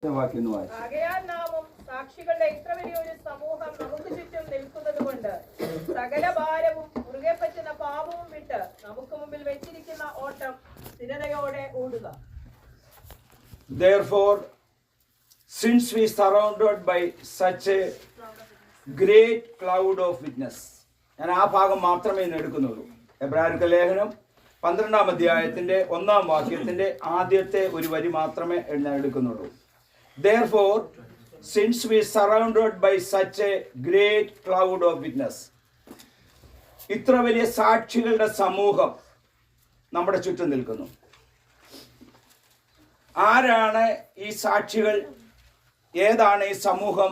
ആകയാൽ നാമും സാക്ഷികളുടെ ഇത്ര വലിയൊരു സമൂഹം നമുക്ക് ചുറ്റും നിൽക്കുന്നത് കൊണ്ട് സകല ഭാരവും മുറുകെ പറ്റുന്ന പാപവും വിട്ട് നമുക്ക് മുമ്പിൽ വെച്ചിരിക്കുന്ന ഓട്ടം സ്ഥിരതയോടെ ഓടുക. Therefore, since we surrounded by such a great cloud of witness, ഞാൻ ആ ഭാഗം മാത്രമേ ഇന്ന് എടുക്കുന്നുള്ളൂ. എബ്രായർക്ക് ലേഖനം 12-ാം അധ്യായത്തിന്റെ 1-ാം വാക്യത്തിന്റെ ആദ്യത്തെ ഒരു വരി മാത്രമേ ഞാൻ എടുക്കുന്നുള്ളൂ. Therefore, since we surrounded by such a great cloud of witness, ഇത്ര വലിയ സാക്ഷികളുടെ സമൂഹം നമ്മുടെ ചുറ്റും നിൽക്കുന്നു. ആരാണ് ഈ സാക്ഷികൾ? ഏതാണ് ഈ സമൂഹം?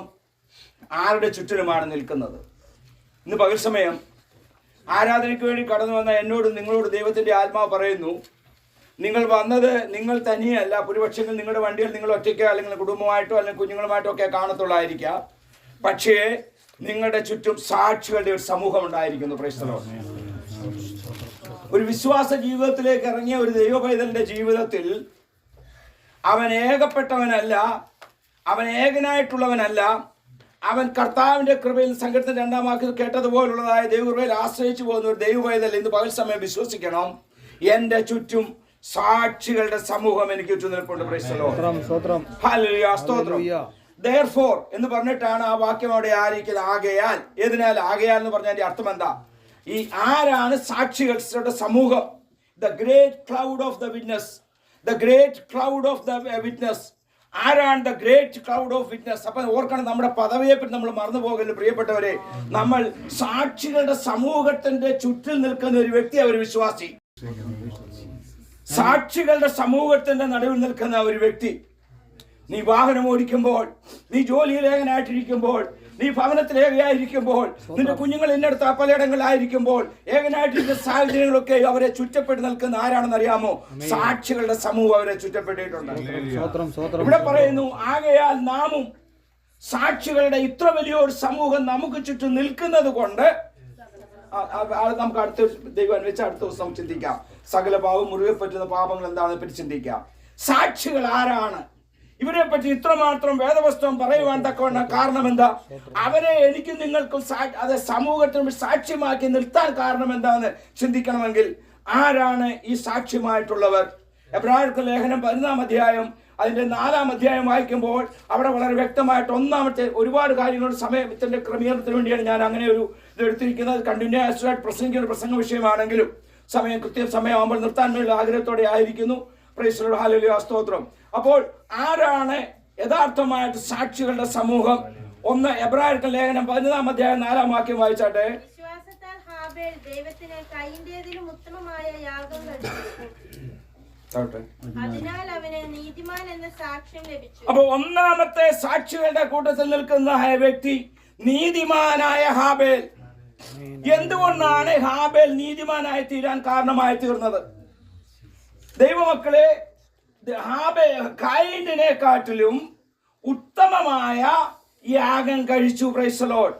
ആരുടെ ചുറ്റിലുമാണ് നിൽക്കുന്നത്? ഇന്ന് പകൽ സമയം ആരാധനയ്ക്ക് വേണ്ടി കടന്നു വന്ന എന്നോട് നിങ്ങളോട് ദൈവത്തിൻ്റെ ആത്മാവ് പറയുന്നു, നിങ്ങൾ വന്നത് നിങ്ങൾ തനിയല്ല. ഭൂരിപക്ഷങ്ങൾ നിങ്ങളുടെ വണ്ടിയിൽ നിങ്ങൾ ഒറ്റയ്ക്കോ അല്ലെങ്കിൽ കുടുംബമായിട്ടോ അല്ലെങ്കിൽ കുഞ്ഞുങ്ങളുമായിട്ടോ ഒക്കെ കാണത്തുള്ളായിരിക്കാം. പക്ഷേ നിങ്ങളുടെ ചുറ്റും സാക്ഷികളുടെ ഒരു സമൂഹം ഉണ്ടായിരിക്കുന്നു. Price the Lord. ഒരു വിശ്വാസ ജീവിതത്തിലേക്ക് ഇറങ്ങിയ ഒരു ദൈവപൈതലിന്റെ ജീവിതത്തിൽ അവൻ ഏകപ്പെട്ടവനല്ല, അവൻ ഏകനായിട്ടുള്ളവനല്ല. അവൻ കർത്താവിന്റെ കൃപയിൽ സംഘടന 2-ാം വാക്യത്തിൽ കേട്ടതുപോലുള്ളതായ ദൈവകൃപയിൽ ആശ്രയിച്ചു പോകുന്ന ഒരു ദൈവപൈതൽ ഇന്ന് പകൽ സമയം വിശ്വസിക്കണം, എൻ്റെ ചുറ്റും സാക്ഷികളുടെ സമൂഹം എനിക്ക് ചുറ്റും നിൽപ്പുണ്ട്. Price the Lord. ഹല്ലേലൂയ, സ്തോത്രം. Therefore എന്ന് പറഞ്ഞിട്ടാണ് ആ വാക്യം അവിടെ ആയിരിക്കുന്നത്. ആകയാൽ. ഏതിനാൽ ആകയാൽ എന്ന് പറഞ്ഞതിന്റെ അർത്ഥം എന്താ? ഈ ആരാണ് സാക്ഷികളുടെ സമൂഹം? The great cloud of the witness. The great cloud of the witness. ആരാണ് the great cloud of witness? അപ്പൊ ഓർക്കണം, നമ്മുടെ പദവിയെ പറ്റി നമ്മൾ മറന്നു പോകരുത് പ്രിയപ്പെട്ടവരെ. നമ്മൾ സാക്ഷികളുടെ സമൂഹത്തിന്റെ ചുറ്റിൽ നിൽക്കുന്ന ഒരു വ്യക്തി, ഒരു വിശ്വാസി. സാക്ഷികളുടെ സമൂഹത്തിന്റെ നടുവിൽ നിൽക്കുന്ന ഒരു വ്യക്തി. നീ വാഹനം ഓടിക്കുമ്പോൾ, നീ ജോലിയിൽ ഏകനായിട്ടിരിക്കുമ്പോൾ, നീ ഭവനത്തിൽ ഏകയായിരിക്കുമ്പോൾ, നിന്റെ കുഞ്ഞുങ്ങൾ ഇന്നടുത്ത പലയിടങ്ങളിലായിരിക്കുമ്പോൾ, ഏകനായിട്ടിരിക്കുന്ന സാഹചര്യങ്ങളൊക്കെ അവരെ ചുറ്റപ്പെട്ട് നിൽക്കുന്ന ആരാണെന്ന് അറിയാമോ? സാക്ഷികളുടെ സമൂഹം അവരെ ചുറ്റപ്പെട്ടിട്ടുണ്ട്. ഇവിടെ പറയുന്നു, ആകയാൽ നാമും സാക്ഷികളുടെ ഇത്ര വലിയൊരു സമൂഹം നമുക്ക് ചുറ്റും നിൽക്കുന്നത് കൊണ്ട് നമുക്ക് അടുത്ത ദൈവം വെച്ച് അടുത്ത ദിവസം ചിന്തിക്കാം. സകല പാപം മുറുകെ പറ്റുന്ന പാപങ്ങൾ എന്താണെന്ന് പറ്റി ചിന്തിക്കാം. സാക്ഷികൾ ആരാണ്? ഇവരെ പറ്റി ഇത്രമാത്രം വേദപുസ്തകം പറയുവാൻ തക്കവണ്ണം കാരണം എന്താ? അവരെ എനിക്കും നിങ്ങൾക്കും അത് സമൂഹത്തിന് സാക്ഷ്യമാക്കി നിർത്താൻ കാരണം എന്താന്ന് ചിന്തിക്കണമെങ്കിൽ ആരാണ് ഈ സാക്ഷ്യമായിട്ടുള്ളവർ? എബ്രായർക്ക് ലേഖനം 11-ാം അധ്യായം അതിന്റെ 4-ാം അധ്യായം വായിക്കുമ്പോൾ അവിടെ വളരെ വ്യക്തമായിട്ട് ഒന്നാമത്തെ ഒരുപാട് കാര്യങ്ങളുടെ സമയത്തിന്റെ ക്രമീകരണത്തിന് വേണ്ടിയാണ് ഞാൻ അങ്ങനെ ഒരു ഇത് എടുത്തിരിക്കുന്നത്. കണ്ടിന്യൂസ് ആയിട്ട് പ്രസംഗിക്കുന്ന പ്രസംഗ വിഷയമാണെങ്കിലും കൃത്യസമയമാകുമ്പോൾ നിർത്താൻ വേണ്ടി ആഗ്രഹത്തോടെ ആയിരിക്കുന്നു. Price the Lord. ഹല്ലേലൂയ, സ്തോത്രം. അപ്പോൾ ആരാണ് യഥാർത്ഥമായിട്ട് സാക്ഷികളുടെ സമൂഹം? ഒന്ന് എബ്രായർക്ക് ലേഖനം 11-ാം അധ്യായം 4-ാം വാക്യം വായിച്ചാട്ടെ. വിശ്വാസത്താൽ ഹാബേൽ ദൈവത്തിന് കൈയിന്റേതിലും ഉത്തമമായ യാഗം കഴിച്ചു, അതിനാൽ അവന് നീതിമാൻ എന്ന സാക്ഷ്യം ലഭിച്ചു. അപ്പൊ ഒന്നാമത്തെ സാക്ഷികളുടെ കൂട്ടത്തിൽ നിൽക്കുന്ന വ്യക്തി നീതിമാനായ ഹാബേൽ. എന്തുകൊണ്ടാണ് ഹാബേൽ നീതിമാനായി തീരാൻ കാരണമായി തീർന്നത്? ദൈവമക്കളെ, കയീനിനെക്കാട്ടിലും ഉത്തമമായ യാഗം കഴിച്ചു. Price the Lord.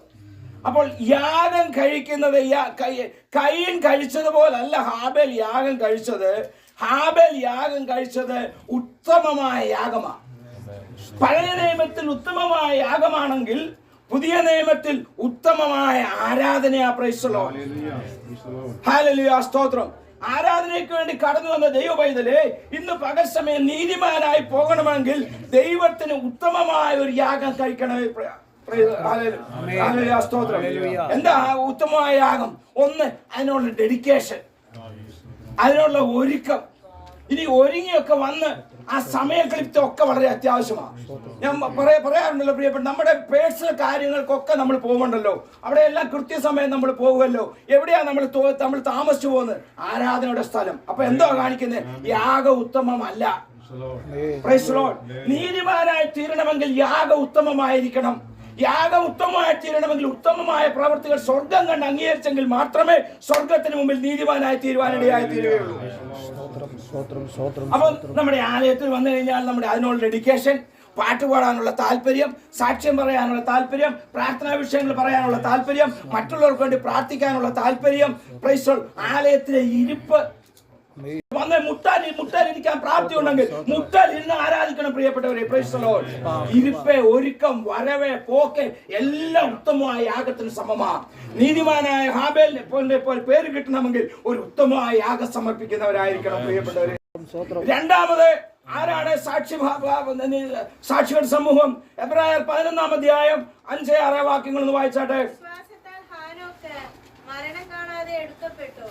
അപ്പോൾ യാഗം കഴിക്കുന്നത് കയീൻ കഴിച്ചതുപോലല്ല ഹാബേൽ യാഗം കഴിച്ചത്. ഹാബേൽ യാഗം കഴിച്ചത് ഉത്തമമായ യാഗമാണ്. പഴയ നിയമത്തിൽ ഉത്തമമായ യാഗമാണെങ്കിൽ പുതിയ നിയമത്തിൽ ഉത്തമമായ ആരാധനയാ. Praise the Lord. ഹല്ലേലൂയ, സ്തോത്രം. ആരാധനയ്ക്ക് വേണ്ടി കടന്നു വന്ന ദൈവപൈതലേ, ഇന്ന് പകൽ സമയം നീതിമാനായി പോകണമെങ്കിൽ ദൈവത്തിന് ഉത്തമമായ ഒരു യാഗം കഴിക്കണമേ. സ്തോത്രം. എന്താ ഉത്തമമായ യാഗം? ഒന്ന്, അതിനുള്ള ഡെഡിക്കേഷൻ, അതിനുള്ള ഒരുക്കം. ഇനി ഒരുങ്ങിയൊക്കെ വന്ന് ആ സമയക്ലിപ്തൊക്കെ വളരെ അത്യാവശ്യമാണ്. ഞാൻ പറയാറുണ്ടല്ലോ പ്രിയപ്പെട്ട, നമ്മുടെ പേഴ്സണൽ കാര്യങ്ങൾക്കൊക്കെ നമ്മൾ പോകുന്നുണ്ടല്ലോ, അവിടെ എല്ലാം കൃത്യസമയം നമ്മൾ പോകുമല്ലോ. എവിടെയാ നമ്മൾ താമസിച്ചു പോകുന്നത്? ആരാധനയുടെ സ്ഥലം. അപ്പൊ എന്തോ കാണിക്കുന്നത്? യാഗ ഉത്തമമല്ല. Praise the Lord. നീതിമാനായി തീരണമെങ്കിൽ യാഗ ഉത്തമമായിരിക്കണം. യാഗം ഉത്തമമായി തീരണമെങ്കിൽ ഉത്തമമായ പ്രവർത്തികൾ സ്വർഗം കണ്ട് അംഗീകരിച്ചെങ്കിൽ മാത്രമേ സ്വർഗത്തിന് മുമ്പിൽ നീതിമാനായി തീരുവാനിടയായി തീരുകയുള്ളൂ. അപ്പൊ നമ്മുടെ ആലയത്തിൽ വന്നു കഴിഞ്ഞാൽ നമ്മുടെ അതിനുള്ള ഡെഡിക്കേഷൻ, പാട്ട് പാടാനുള്ള താല്പര്യം, സാക്ഷ്യം പറയാനുള്ള താല്പര്യം, പ്രാർത്ഥനാ വിഷയങ്ങൾ പറയാനുള്ള താല്പര്യം, മറ്റുള്ളവർക്ക് വേണ്ടി പ്രാർത്ഥിക്കാനുള്ള താല്പര്യം, പ്രൈസ് ദി ലോർഡ്, ആലയത്തിലെ ഇരിപ്പ്, അന്ന് മുട്ടാലിരിക്കാൻ പ്രാപ്തി ഉണ്ടെങ്കിൽ മുട്ടാലിരുന്ന് ആരാധിക്കണം പ്രിയപ്പെട്ടവരെ. Price the Lord. ഇരിപ്പ്, ഒരുക്കം, വരവ്, പോക്ക് എല്ലാം ഉത്തമമായ യാഗത്തിന് സമമാണ്. നീതിമാനായ ഹാബേലിനെ പോലെ പേര് കിട്ടണമെങ്കിൽ ഒരു ഉത്തമമായ യാഗം സമർപ്പിക്കുന്നവരായിരിക്കണം പ്രിയപ്പെട്ടവരെ. രണ്ടാമത് ആരാണ് സാക്ഷികളുടെ സമൂഹം? എബ്രായർ 11-ാം അധ്യായം 5-6 വാക്യങ്ങൾ ഒന്ന് വായിച്ചാട്ടെ. വിശ്വാസത്താൽ ഹാനോക്ക് മരണം കാണാതെ എടുക്കപ്പെട്ടു.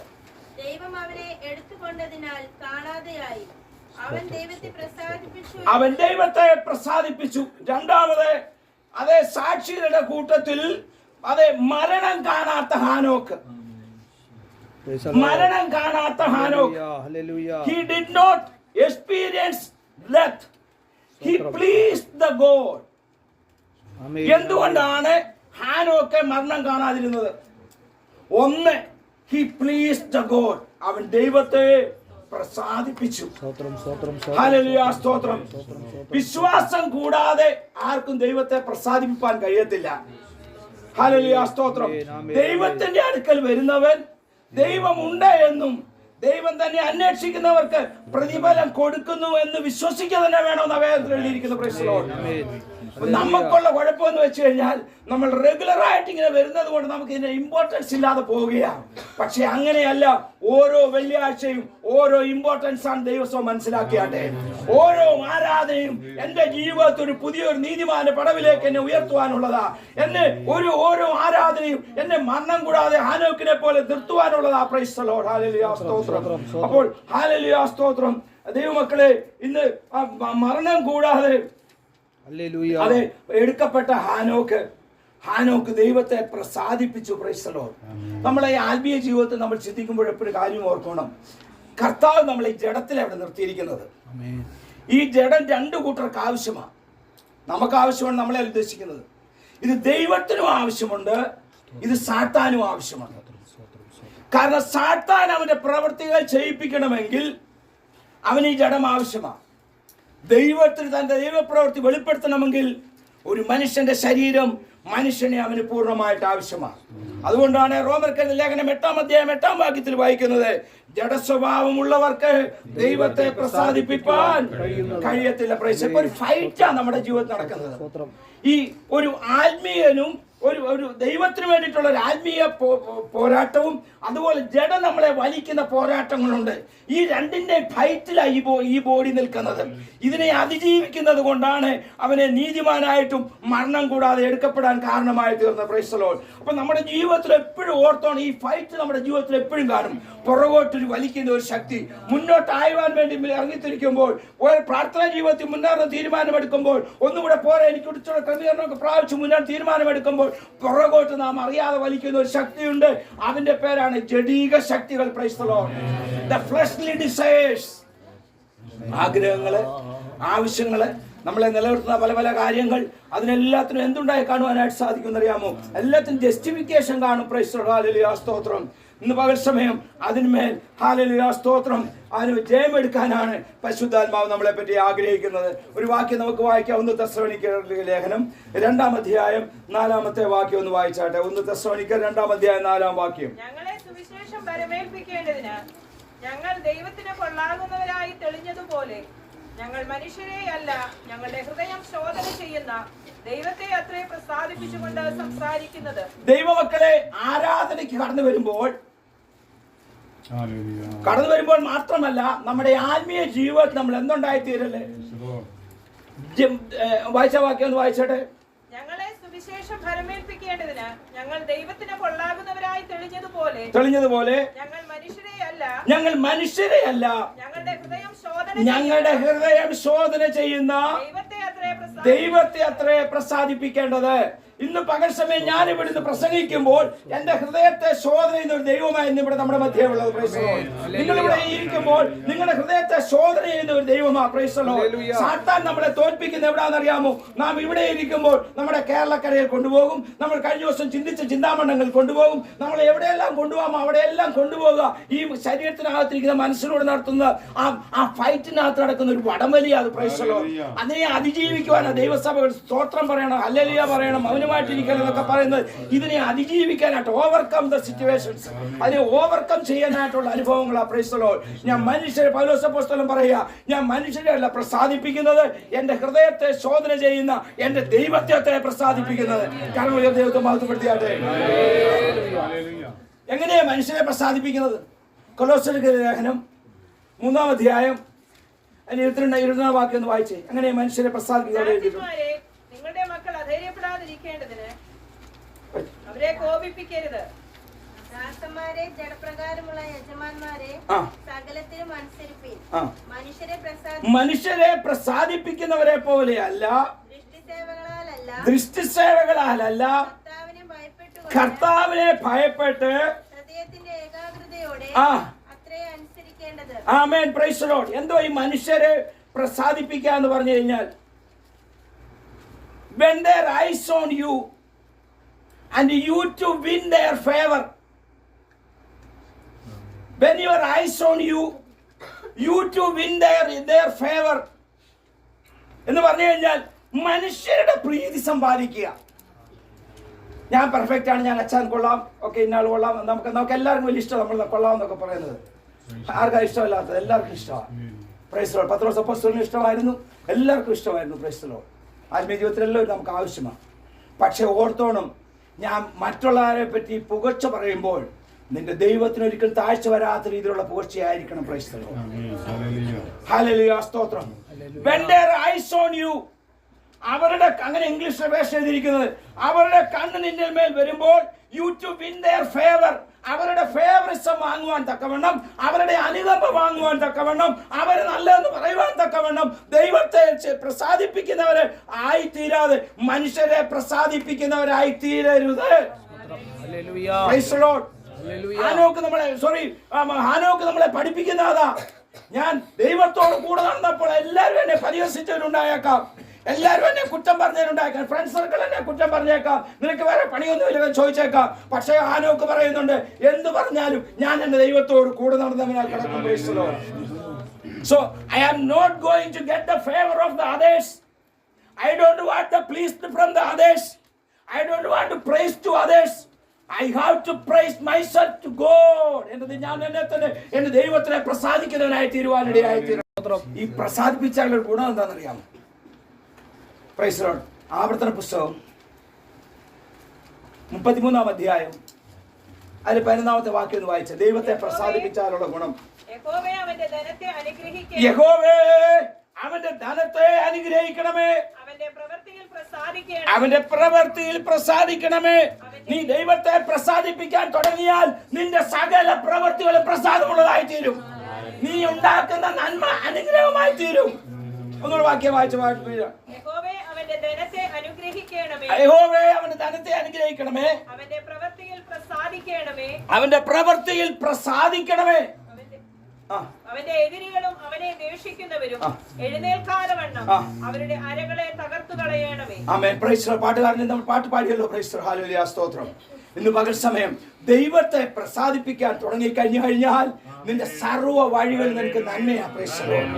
ദൈവം അവനെ എടുത്തുകൊണ്ടതിനാൽ കാണാതെയായി. അവൻ ദൈവത്തെ പ്രസാദിപ്പിച്ചു. രണ്ടാമത് അതേ സാക്ഷികളുടെ കൂട്ടത്തിൽ അതെ മരണം കാണാത്ത ഹാനോക്ക്. മരണം കാണാത്ത ഹാനോക്ക്. He did not experience death. He pleased the God. എന്തുകൊണ്ടാണ് ഹാനോക്ക് മരണം കാണാതിരുന്നത്? ഒന്ന്, he pleased the God. അവൻ ദൈവത്തെ പ്രസാദിപ്പിച്ചു. ഹല്ലേലൂയ, സ്തോത്രം. വിശ്വാസം കൂടാതെ ആർക്കും ദൈവത്തെ പ്രസാദിപ്പിക്കാൻ കഴിയത്തില്ല. ഹല്ലേലൂയ, സ്തോത്രം. ദൈവത്തിന്റെ അടുക്കൽ വരുന്നവൻ ദൈവമുണ്ട് എന്നും ദൈവം തന്നെ അന്വേഷിക്കുന്നവർക്ക് പ്രതിഫലം കൊടുക്കുന്നു എന്ന് വിശ്വസിക്കുക തന്നെ വേണമെന്ന് വേദത്തിൽ എഴുതിയിരിക്കുന്നു. Price the Lord. നമുക്കുള്ള കുഴപ്പമെന്ന് വെച്ച് കഴിഞ്ഞാൽ നമ്മൾ റെഗുലർ ആയിട്ട് ഇങ്ങനെ വരുന്നത് കൊണ്ട് നമുക്ക് ഇതിന്റെ ഇമ്പോർട്ടൻസ് ഇല്ലാതെ പോവുകയാണ്. പക്ഷെ അങ്ങനെയല്ല. ഓരോ വെള്ളിയാഴ്ചയും ഓരോ ഇമ്പോർട്ടൻസ് ആണ് ദൈവം മനസ്സിലാക്കിയാട്ടെ. ഓരോ ആരാധനയും എന്റെ ജീവിതത്തിൽ ഒരു പുതിയൊരു നീതിമാന്റെ പടവിലേക്ക് എന്നെ ഉയർത്തുവാനുള്ളതാ. എന്നെ ഓരോ ആരാധനയും എന്നെ മരണം കൂടാതെ ഹാനോക്കിനെ പോലെ നിർത്തുവാനുള്ളതാ. Praise the Lord. ഹല്ലേലൂയ, സ്തോത്രം. അപ്പോൾ ഹല്ലേലൂയ, സ്തോത്രം. ദൈവമക്കളെ, ഇന്ന് മരണം കൂടാതെ അതെ എടുക്കപ്പെട്ട ഹാനോക്ക് ദൈവത്തെ പ്രസാദിപ്പിച്ചു. Price the Lord. നമ്മളെ ഈ ആത്മീയ ജീവിതത്തിൽ നമ്മൾ ചിന്തിക്കുമ്പോൾ എപ്പോഴും കാര്യം ഓർക്കണം. കർത്താവ് നമ്മളെ ഈ ജഡത്തിൽ അവിടെ നിർത്തിയിരിക്കുന്നത്. ഈ ജഡം രണ്ടു കൂട്ടർക്ക് ആവശ്യമാണ്. നമുക്ക് ആവശ്യമാണ്, നമ്മളെ ഉദ്ദേശിക്കുന്നത്. ഇത് ദൈവത്തിനും ആവശ്യമുണ്ട്, ഇത് സാത്താനും ആവശ്യമുണ്ട്. കാരണം സാത്താൻ അവന്റെ പ്രവൃത്തികൾ ചെയ്യിപ്പിക്കണമെങ്കിൽ അവന് ഈ ജഡം ആവശ്യമാണ്. ദൈവത്തിന് തന്റെ ദൈവപ്രവൃത്തി വെളിപ്പെടുത്തണമെങ്കിൽ ഒരു മനുഷ്യന്റെ ശരീരം മനുഷ്യനെ അവന് പൂർണ്ണമായിട്ട് ആവശ്യമാണ്. അതുകൊണ്ടാണ് റോമർക്കെഴുതിയ ലേഖനം 8-ാം അധ്യായം 8-ാം വാക്യത്തിൽ വായിക്കുന്നത്, ജഡസ്വഭാവമുള്ളവർക്ക് ദൈവത്തെ പ്രസാദിപ്പിക്കാൻ കഴിയത്തില്ല. ഒരു ഫൈറ്റാണ് നമ്മുടെ ജീവിതത്തിൽ നടക്കുന്നത്. ഈ ഒരു ആത്മീയനും ഒരു ദൈവത്തിന് വേണ്ടിയിട്ടുള്ള ഒരു ആത്മീയ പോരാട്ടവും അതുപോലെ ജഡം നമ്മളെ വലിക്കുന്ന പോരാട്ടങ്ങളുണ്ട്. ഈ രണ്ടിന്റെ ഫൈറ്റിലാണ് ഈ ബോഡി നിൽക്കുന്നത്. ഇതിനെ അതിജീവിക്കുന്നത് കൊണ്ടാണ് അവനെ നീതിമാനായിട്ടും മരണം കൂടാതെ എടുക്കപ്പെടാൻ കാരണമായി തീർന്നത്. Price the Lord. അപ്പൊ നമ്മുടെ ജീവിതത്തിൽ എപ്പോഴും ഓർത്തോണം, ഈ ഫൈറ്റ് നമ്മുടെ ജീവിതത്തിൽ എപ്പോഴും കാണും. പുറകോട്ടൊരു വലിക്കുന്ന ഒരു ശക്തി. മുന്നോട്ടായുവാൻ വേണ്ടി ഇറങ്ങിത്തിരിക്കുമ്പോൾ, പ്രാർത്ഥനാ ജീവിതത്തിൽ മുന്നേറുന്ന തീരുമാനമെടുക്കുമ്പോൾ, ഒന്നുകൂടെ പോരാ എനിക്ക് ഉടിച്ചുള്ള ക്രമീകരണമൊക്കെ പ്രാപിച്ച് മുന്നോട്ട് തീരുമാനമെടുക്കുമ്പോൾ പുറകോട്ട് നാം അറിയാതെ വലിക്കുന്ന ഒരു ശക്തിയുണ്ട്. അതിന്റെ പേരാണ് ജഡീക ശക്തികൾ. Price the Lord. The fleshly desires, ആഗ്രഹങ്ങള്, ആവശ്യങ്ങള്, നമ്മളെ നിലനിർത്തുന്ന പല പല കാര്യങ്ങൾ, അതിനെല്ലാത്തിനും എന്തുണ്ടായി കാണുവാനായിട്ട് സാധിക്കും അറിയാമോ? എല്ലാത്തിനും ജസ്റ്റിഫിക്കേഷൻ കാണും. Price the Lord. ഹല്ലേലൂയ, സ്തോത്രം. ഇന്ന് പകൽ സമയം അതിന്മേൽ ഹല്ലേലൂയ, സ്തോത്രം, അതിന് ജയമെടുക്കാനാണ് പരിശുദ്ധാത്മാവ് നമ്മളെ പറ്റി ആഗ്രഹിക്കുന്നത്. ഒരു വാക്യം നമുക്ക് വായിക്കാം. 1 തെസ്സലോനിക്കരുടെ ലേഖനം 2-ാം അധ്യായം 4-ാമത്തെ വാക്യം ഒന്ന് വായിച്ചാട്ടെ. 1 തെസ്സലോനിക്കർ 2-ാം അധ്യായം 4-ാം വാക്യം. ഞങ്ങളെ സുവിശേഷം പരമേൽപ്പിക്കേണ്ടതിന് ഞങ്ങൾ ദൈവത്തിന് കൊള്ളാകുന്നവരായി തെളിഞ്ഞതുപോലെ ഞങ്ങൾ മനുഷ്യരെയല്ല, ഞങ്ങളുടെ ഹൃദയം ശോധന ചെയ്യുന്ന ദൈവത്തെ അത്രേ പ്രസാദിപ്പിച്ചുകൊണ്ട് സംസാരിക്കുന്നത്. ദൈവമക്കളെ, ആരാധനയ്ക്ക് കടന്നു വരുമ്പോൾ മാത്രമല്ല, നമ്മുടെ ആത്മീയ ജീവിതത്തിൽ നമ്മൾ എന്തുണ്ടായിത്തീരല്ലേ? വായിച്ച വാക്യം ഒന്ന് വായിച്ചോട്ടെ. ഞങ്ങളെ സുവിശേഷം ഫലമേൽപ്പിക്കേണ്ടതിന് ഞങ്ങൾ ദൈവത്തിന് കൊള്ളാകുന്നവരായി തെളിഞ്ഞതുപോലെ ഞങ്ങൾ മനുഷ്യരെയല്ല ഞങ്ങളുടെ ഹൃദയം ശോധന ചെയ്യുന്ന ദൈവത്തെ അത്രേ പ്രസാദിപ്പിക്കേണ്ടത്. ഇന്ന് പകൽ സമയം ഞാൻ ഇവിടുന്ന് പ്രസംഗിക്കുമ്പോൾ എന്റെ ഹൃദയത്തെ ശോധന ചെയ്യുന്ന ഒരു ദൈവമായി ഇന്ന് ഇവിടെ നമ്മുടെ മധ്യേ ഉള്ളത്. Price the Lord. നിങ്ങൾ ഇവിടെ ഇരിക്കുമ്പോൾ നിങ്ങളുടെ ഹൃദയത്തെ ശോധന ചെയ്യുന്ന ഒരു ദൈവമാണ്. Price the Lord. സാത്താൻ നമ്മളെ തോൽപ്പിക്കുന്ന എവിടാണെന്നറിയാമോ? നാം ഇവിടെ ഇരിക്കുമ്പോൾ നമ്മുടെ കേരളക്കരയിൽ കൊണ്ടുപോകും, നമ്മൾ കഴിഞ്ഞ ദിവസം ചിന്തിച്ച ചിന്താമണ്ഡങ്ങൾ കൊണ്ടുപോകും, നമ്മൾ എവിടെയെല്ലാം കൊണ്ടുപോകാമോ അവിടെയെല്ലാം കൊണ്ടുപോകുക. ഈ ശരീരത്തിനകത്തിരിക്കുന്ന മനസ്സിനോട് നടത്തുന്ന ആ ഫൈറ്റിനകത്ത് നടക്കുന്ന ഒരു വടംവലി. അത് പ്രൈസ് ദി ലോർഡ്. അതിനെ അതിജീവിക്കുവാനാണ് ദൈവസഭകൾ സ്തോത്രം പറയണം, ഹല്ലേലൂയ പറയണം, മൗനമായിട്ടിരിക്കണം എന്നൊക്കെ പറയുന്നത്. ഇതിനെ അതിജീവിക്കാനായിട്ട്, ഓവർകം ദ സിറ്റുവേഷൻസ്, അതിനെ ഓവർകം ചെയ്യാനായിട്ടുള്ള അനുഭവങ്ങളാണ് പ്രൈസ് ദി ലോർഡ്. ഞാൻ മനുഷ്യരെ, പൗലോസ് അപ്പോസ്തലൻ പറയുക, ഞാൻ മനുഷ്യരെ അല്ല പ്രസാദിപ്പിക്കുന്നത്, എന്റെ ഹൃദയത്തെ ശോധന ചെയ്യുന്ന എന്റെ ദൈവത്തെ പ്രസാദിപ്പിക്കുന്നത്. കാരണം ദൈവത്തെ മഹത്വപ്പെടുത്തിയാട്ടെ. എങ്ങനെയാ മനുഷ്യരെ പ്രസാദിപ്പിക്കുന്നത്? കൊലോസ്യർക്ക് ലേഖനം 3-ാം അധ്യായം 22 വാക്യം ഒന്ന് വായിച്ചേ. എങ്ങനെയാ മനുഷ്യരെ പ്രസാദിപ്പിക്കുന്നത്? നിങ്ങളുടെ മക്കൾ അധൈര്യപ്പെടാതിരിക്കേണ്ടതിന് അവരെ കോപിപ്പിക്കരുത്. ദാസന്മാരെ, ജഡപ്രകാരമുള്ള യജമാന്മാരെ, സകലത്തിലും അനുസരിപ്പീൻ. മനുഷ്യരെ പ്രസാദിപ്പിക്കുന്നവരെ പോലെയല്ല, ദൃഷ്ടിസേവകളാലല്ല, കർത്താവിനെ ഭയപ്പെട്ട് ഹൃദയത്തിന്റെ ഏകാഗ്രതയോടെ അത്രേ അനുസരിക്കേണ്ടത്. ആമേൻ, പ്രൈസ് ദി ലോർഡ്. എന്തോ ഈ മനുഷ്യരെ പ്രസാദിപ്പിക്കുക എന്ന് പറഞ്ഞു കഴിഞ്ഞാൽ, when their eyes on you and you to win their favor, when your eyes on you, you to win their favor എന്ന് പറഞ്ഞു കഴിഞ്ഞാൽ മനുഷ്യരുടെ പ്രീതി സമ്പാദിക്കുക. ഞാൻ പെർഫെക്റ്റ് ആണ്, ഞാൻ അച്ഛൻ കൊള്ളാം, ഓക്കെ, ഇന്നാൾ കൊള്ളാം, നമുക്ക് എല്ലാവർക്കും വലിയ ഇഷ്ടം നമ്മൾ കൊള്ളാം എന്നൊക്കെ പറയുന്നത്. ആർക്കാ ഇഷ്ടമല്ലാത്തത്? എല്ലാവർക്കും ഇഷ്ടമാണ്. Praise the Lord. പത്രോസ് അപ്പോസ്തലന് ഇഷ്ടമായിരുന്നു, എല്ലാവർക്കും ഇഷ്ടമായിരുന്നു. Praise the Lord. ആത്മീയ ജീവിതത്തിലെല്ലാം നമുക്ക് ആവശ്യമാണ്. പക്ഷെ ഓർത്തോണം, ഞാൻ മറ്റുള്ളവരെ പറ്റി പുകഴ്ച പറയുമ്പോൾ നിന്റെ ദൈവത്തിന് ഒരിക്കലും താഴ്ച വരാത്ത രീതിയിലുള്ള പുകഴ്ചയായിരിക്കണം. Praise the Lord. ഹല്ലേലൂയ, സ്തോത്രം. When their eyes on you, അവരുടെ, അങ്ങനെ ഇംഗ്ലീഷിൽ വേഷം എഴുതിയിരിക്കുന്നത്, അവരുടെ കണ്ണ് നിന്റെ മേൽ വരുമ്പോൾ you to win their favor, അവരുടെ ഫേവറിസം വാങ്ങുവാൻ തക്കവണ്ണം, അവരുടെ അനുകമ്പ വാങ്ങുവാൻ തക്കവണ്ണം, അവർ നല്ലതെന്ന് പറയുവാൻ തക്കവണ്ണം ദൈവത്തെ പ്രസാദിപ്പിക്കുന്നവരെ ആയി തീരാതെ മനുഷ്യരെ പ്രസാദിപ്പിക്കുന്നവരായി തീരരുത്. ഹാനോക്ക് നമ്മളെ പഠിപ്പിക്കുന്നതാ. ഞാൻ ദൈവത്തോട് കൂടെ നടന്നപ്പോൾ എല്ലാവരും എന്നെ പരിഹസിച്ചവരുണ്ടായേക്കാം, എല്ലാവരും എന്നെ കുറ്റം പറഞ്ഞവരുണ്ടായേക്കാം, ഫ്രണ്ട് സർക്കിൾ എന്നെ കുറ്റം പറഞ്ഞേക്കാം, നിനക്ക് വേറെ പണിയൊന്നുമില്ലെന്ന് ചോദിച്ചേക്കാം. പക്ഷേ ഹാനോക്ക് പറയുന്നുണ്ട്, എന്ത് പറഞ്ഞാലും ഞാൻ എന്റെ ദൈവത്തോട് കൂടെ നടന്നവനാൽ കിടക്കും. So I am not going to get the favor of the others. I don't want the please from the others. I don't want to praise to others. I have to praise myself to God. ഞാൻ എന്റെ ദൈവത്തിനെ പ്രസാദിക്കുന്നവനായി തീരുവാനിടയായി തീരും. ഈ പ്രസാദിപ്പിച്ചാൽ ഒരു ഗുണം എന്താണെന്നറിയാമോ? Price the Lord. ആവർത്തന പുസ്തകം 33-ാം അധ്യായം അതിൽ 11-ാമത്തെ വാക്യം ഒന്ന് വായിച്ച. ദൈവത്തെ പ്രസാദിപ്പിച്ചാലുള്ള ഗുണം. യഹോവേ അവന്റെ ധനത്തെ അനുഗ്രഹിക്കണമേ, അവന്റെ പ്രവൃത്തിയിൽ പ്രസാദിക്കണമേ. നീ ദൈവത്തെ പ്രസാദിപ്പിക്കാൻ തുടങ്ങിയാൽ നിന്റെ സകല പ്രവൃത്തികളും പ്രസാദമുള്ളതായി തീരും. നീ ഉണ്ടാക്കുന്ന നന്മ അനുഗ്രഹമായി തീരും. ഒന്നുകൂടെ വാക്യം വായിച്ചു. യഹോവേ അവന്റെ ധനത്തെ അനുഗ്രഹിക്കണമേ, അവന്റെ പ്രവൃത്തിയിൽ പ്രസാദിക്കണമേ. അവന്റെ എതിരികളും അവനെ ദേഷിക്കുന്നവരും എഴുന്നേൽക്കാതെ വണ്ണം അവരുടെ അരകളെ തകർത്തു കളയണമേ. ആമേൻ. Praise the Lord. പാട്ടുകാരൻ നമ്മൾ പാട്ട് പാടിയല്ലോ. Praise the Lord. ഹല്ലേലൂയ, സ്തോത്രം. ഇന്ന് പകൽ സമയം ദൈവത്തെ പ്രസാദിപ്പിക്കാൻ തുടങ്ങി കഴിഞ്ഞാൽ നിന്റെ സർവ്വ വഴികൾ നിനക്ക് നന്മയാ. Price the Lord.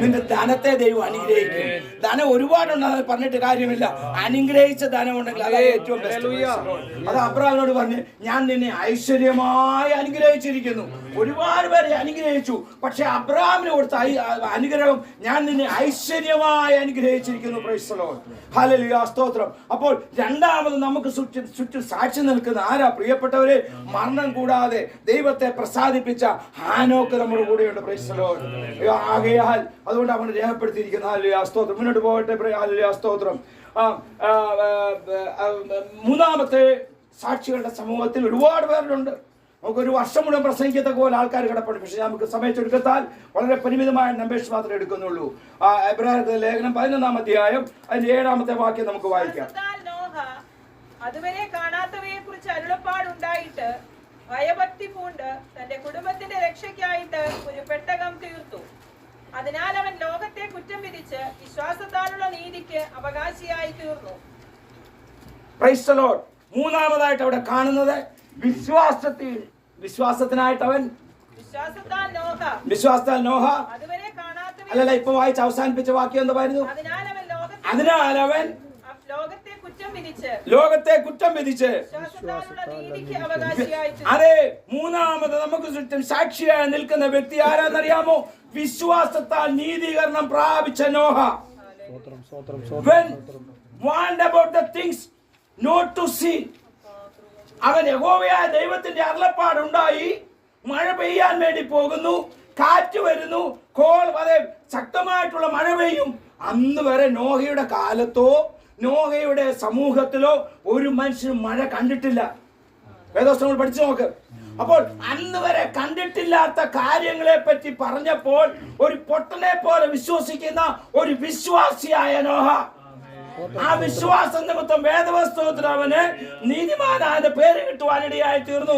നിന്റെ ധനത്തെ ദൈവം അനുഗ്രഹിക്കും. ധനം ഒരുപാടുണ്ടെന്ന് പറഞ്ഞിട്ട് കാര്യമില്ല. അനുഗ്രഹിച്ച ധനം ഉണ്ടെങ്കിൽ അതാണ് ഏറ്റവും ബെസ്റ്റ്. അത് അബ്രാഹാമിനോട് പറഞ്ഞ്, ഞാൻ നിന്നെ ഐശ്വര്യമായി അനുഗ്രഹിച്ചിരിക്കുന്നു. ഒരുപാട് പേരെ അനുഗ്രഹിച്ചു, പക്ഷെ അബ്രാഹാമിന് കൊടുത്ത അനുഗ്രഹം, ഞാൻ നിന്നെ ഐശ്വര്യമായി അനുഗ്രഹിച്ചിരിക്കുന്നു. Praise the Lord. ഹല്ലേലൂയ, സ്തോത്രം. അപ്പോൾ രണ്ടാമത് നമുക്ക് ചുറ്റും സാക്ഷി നിൽക്കുന്ന ആരാ? പ്രിയപ്പെട്ടവരെ, മരണം കൂടാതെ ദൈവത്തെ പ്രസാദിപ്പിച്ച ഹാനോക്ക് നമ്മുടെ കൂടെയുണ്ട്. Price the Lord. ആകയാൽ അതുകൊണ്ട് അവൻ രേഖപ്പെടുത്തിയിരിക്കുന്ന. ഹല്ലേലൂയ, സ്തോത്രം. മുന്നോട്ട് പോകട്ടെ. ഹല്ലേലൂയ, സ്തോത്രം. മൂന്നാമത്തെ സാക്ഷികളുടെ സമൂഹത്തിൽ ഒരുപാട് പേരുണ്ട്. നമുക്കൊരു വർഷം മുഴുവൻ പ്രസംഗിക്കത്തക്ക പോലെ ആൾക്കാർ കിടപ്പുണ്ട്. പക്ഷെ നമുക്ക് സമയത്തെടുക്കത്താൽ വളരെ പരിമിതമായ നമ്പേഴ്സ് മാത്രമേ എടുക്കുന്നുള്ളൂ. എബ്രായരുടെ ലേഖനം 11-ാം അധ്യായം അതിന്റെ 7-ാമത്തെ വാക്യം നമുക്ക് വായിക്കാം. അതുവരെ കാണാത്തവയെ കുറിച്ച് അരുളപ്പാടുണ്ടായിട്ട് ഭയഭക്തി പൂണ്ട് തന്റെ കുടുംബത്തിന്റെ രക്ഷയ്ക്കായിട്ട് ഒരു പെട്ടകം തീർത്തു. അതിനാൽ അവൻ ലോകത്തെ കുറ്റം വിധിച്ച് വിശ്വാസത്താലുള്ള നീതിക്ക് അവകാശിയായി തീർന്നു. Price the Lord. മൂന്നാമതായിട്ട് അവിടെ കാണുന്നത് വിശ്വാസത്തിനായിട്ട് അവൻ വിശ്വാസത്താൽ നോഹ അതുവരെ കാണാത്ത അല്ലല്ല ഇപ്പൊ വായിച്ച് അവസാനിപ്പിച്ച വാക്യം എന്തായിരുന്നു? അതിനാൽ അവൻ ലോകത്തെ കുറ്റം വിധിച്ച് അതെ മൂന്നാമത് നമുക്ക് ചുറ്റും സാക്ഷിയായി നിൽക്കുന്ന വ്യക്തി ആരാന്നറിയാമോ? വിശ്വാസത്താൽ നീതീകരണം പ്രാപിച്ച Noah. When warned about the things not to see, അവൻ യഹോവയായ ദൈവത്തിന്റെ അരുളപ്പാടുണ്ടായി. മഴ പെയ്യാൻ വേണ്ടി പോകുന്നു, കാറ്റ് വരുന്നു, അതെ ശക്തമായിട്ടുള്ള മഴ പെയ്യും. അന്ന് വരെ നോഹയുടെ കാലത്തോ നോഹയുടെ സമൂഹത്തിലോ ഒരു മനുഷ്യനും മഴ കണ്ടിട്ടില്ല. വേദോസ്തങ്ങൾ പഠിച്ചു നോക്ക്. അപ്പോൾ അന്ന് വരെ കണ്ടിട്ടില്ലാത്ത കാര്യങ്ങളെ പറ്റി പറഞ്ഞപ്പോൾ ഒരു പൊട്ടനെ പോലെ വിശ്വസിക്കുന്ന ഒരു വിശ്വാസിയായ നോഹ, ആ വിശ്വാസം നിമിത്തം വേദപുസ്തകത്തിൽ അവന് നീതിമാനായ പേര് കിട്ടുവാനിടയായി തീർന്നു.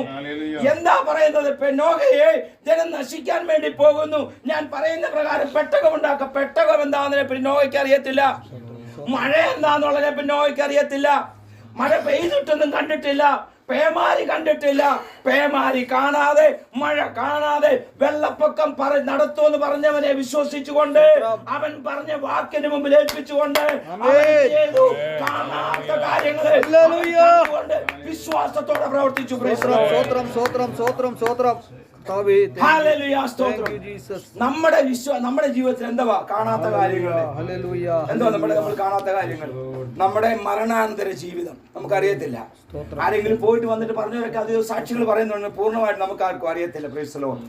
എന്താ പറയുന്നത്? നോഹയെ ജനം നശിക്കാൻ വേണ്ടി പോകുന്നു, ഞാൻ പറയുന്ന പ്രകാരം പെട്ടകം ഉണ്ടാക്കുക. പെട്ടകം എന്താണെന്നതിനെ പറ്റി നോഹയ്ക്ക് അറിയത്തില്ല. മഴ എന്താന്നുള്ളതിനെ പറ്റി നോഹയ്ക്ക് അറിയത്തില്ല. മഴ പെയ്തിട്ടൊന്നും കണ്ടിട്ടില്ല. പേമാരി കണ്ടിട്ടില്ല. പേമാരി കാണാതെ, മഴ കാണാതെ വെള്ളപ്പൊക്കം നടത്തുമെന്ന് പറഞ്ഞവനെ വിശ്വസിച്ചുകൊണ്ട് അവൻ പറഞ്ഞ വാക്കിന് മുമ്പിൽ ഏൽപ്പിച്ചുകൊണ്ട് കാണാത്ത കാര്യങ്ങളെ വിശ്വാസത്തോടെ പ്രവർത്തിച്ചു. നമ്മുടെ ജീവിതത്തിൽ എന്താ കാണാത്ത കാര്യങ്ങൾ? എന്തോ നമ്മൾ കാണാത്ത കാര്യങ്ങൾ? നമ്മുടെ മരണാനന്തര ജീവിതം നമുക്കറിയത്തില്ല. ആരെങ്കിലും പോയിട്ട് വന്നിട്ട് പറഞ്ഞവരൊക്കെ അത് സാക്ഷികൾ പറയുന്നുണ്ട്, പൂർണ്ണമായിട്ട് നമുക്ക് ആർക്കും അറിയത്തില്ല. Price the Lord.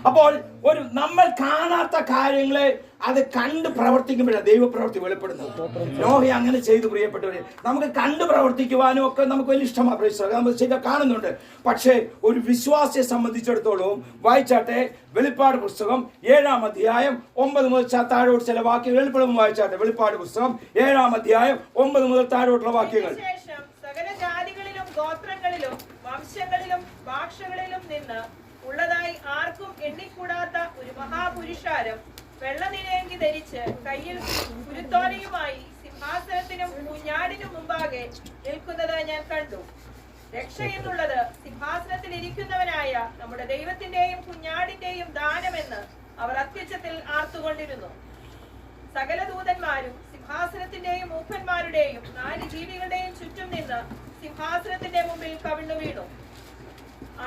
അപ്പോൾ നമ്മൾ കാണാത്ത കാര്യങ്ങളെ അത് കണ്ട് പ്രവർത്തിക്കുമ്പോഴാണ് ദൈവപ്രവൃത്തി വെളിപ്പെടുന്നത്. നോഹ അങ്ങനെ ചെയ്തു. പ്രിയപ്പെട്ടവരെ, നമുക്ക് കണ്ട് പ്രവർത്തിക്കുവാനും ഒക്കെ നമുക്ക് വലിയ ഇഷ്ടമാണ്. Praise the Lord. നമ്മൾ ശരിയാ കാണുന്നുണ്ട്. പക്ഷേ ഒരു വിശ്വാസിയെ സംബന്ധിച്ചിടത്തോളം വായിച്ചാട്ടെ വെളിപ്പാട് പുസ്തകം 7-ാം അധ്യായം 9 മുതൽ താഴോട്ട് ചില വാക്യങ്ങൾ വെളിപ്പെടുമ്പോൾ വായിച്ചാട്ടെ. വെളിപ്പാട് പുസ്തകം 7-ാം അധ്യായം 9 മുതൽ താഴോട്ടുള്ള വാക്യങ്ങൾ. സകല ജാതികളിലും ഗോത്രങ്ങളിലും വംശങ്ങളിലും ഭാഷകളിലും നിന്ന് ഉള്ളതായി ആർക്കും എണ്ണിക്കൂടാത്ത ഒരു മഹാപുരുഷാരം വെള്ളനിലയങ്കി ധരിച്ച് കയ്യിൽ കുരുത്തോലയുമായി സിംഹാസനത്തിനും കുഞ്ഞാടിനും മുമ്പാകെ നിൽക്കുന്നത് ഞാൻ കണ്ടു. രക്ഷ എന്നുള്ളത് സിംഹാസനത്തിൽ ഇരിക്കുന്നവനായ നമ്മുടെ ദൈവത്തിന്റെയും കുഞ്ഞാടിന്റെയും ദാനമെന്ന് അവർ അത്യുച്ചത്തിൽ ആർത്തുകൊണ്ടിരുന്നു. സകല ദൂതന്മാരും സിംഹാസനത്തിന്റെയും മൂപ്പന്മാരുടെയും 4 ജീവികളുടെയും ചുറ്റും നിന്ന് സിംഹാസനത്തിന്റെ മുമ്പിൽ കവിണ്ണു വീണു.